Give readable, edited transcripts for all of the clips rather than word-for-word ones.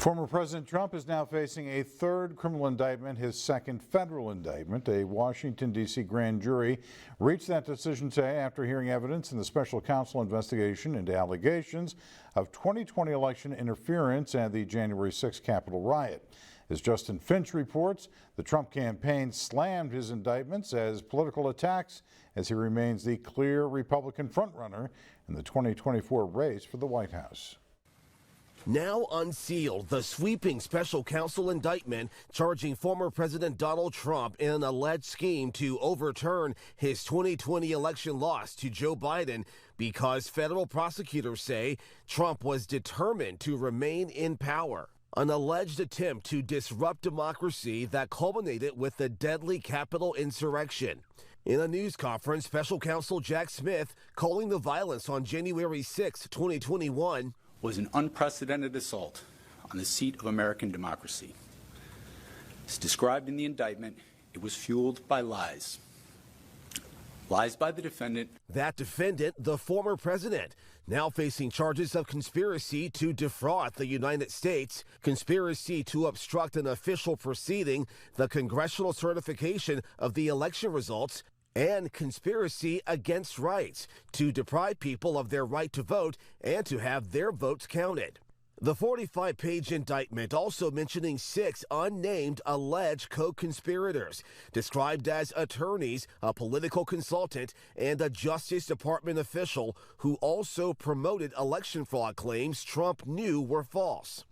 Former President Trump is now facing a third criminal indictment, his second federal indictment. A Washington, D.C. grand jury reached that decision today after hearing evidence in the special counsel investigation into allegations of 2020 election interference and the January 6 Capitol riot. As Justin Finch reports, the Trump campaign slammed his indictments as political attacks as he remains the clear Republican frontrunner in the 2024 race for the White House. Now unsealed, the sweeping special counsel indictment charging former President Donald Trump in an alleged scheme to overturn his 2020 election loss to Joe Biden because federal prosecutors say Trump was determined to remain in power. An alleged attempt to disrupt democracy that culminated with the deadly Capitol insurrection. In a news conference, special counsel Jack Smith calling the violence on January 6, 2021, was an unprecedented assault on the seat of American democracy. As described in the indictment, it was fueled by lies. Lies by the defendant. That defendant, the former president, now facing charges of conspiracy to defraud the United States, conspiracy to obstruct an official proceeding, the congressional certification of the election results, and conspiracy against rights to deprive people of their right to vote and to have their votes counted. The 45-page indictment also mentioning 6 unnamed alleged co-conspirators, described as attorneys, a political consultant, and a Justice Department official who also promoted election fraud claims Trump knew were false.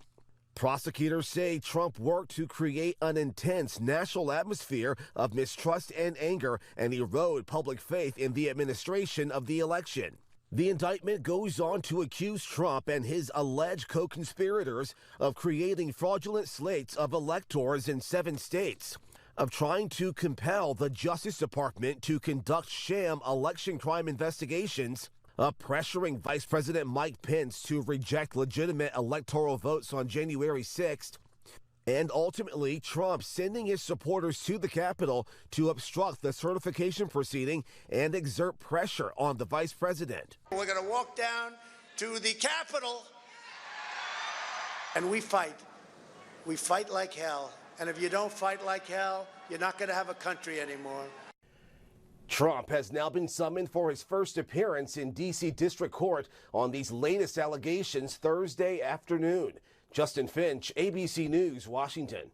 Prosecutors say Trump worked to create an intense national atmosphere of mistrust and anger and erode public faith in the administration of the election. The indictment goes on to accuse Trump and his alleged co-conspirators of creating fraudulent slates of electors in 7 states, of trying to compel the Justice Department to conduct sham election crime investigations, of pressuring Vice President Mike Pence to reject legitimate electoral votes on January 6th, and ultimately Trump sending his supporters to the Capitol to obstruct the certification proceeding and exert pressure on the vice president. We're going to walk down to the Capitol and we fight. We fight like hell. And if you don't fight like hell, you're not going to have a country anymore. Trump has now been summoned for his first appearance in D.C. District Court on these latest allegations Thursday afternoon. Justin Finch, ABC News, Washington.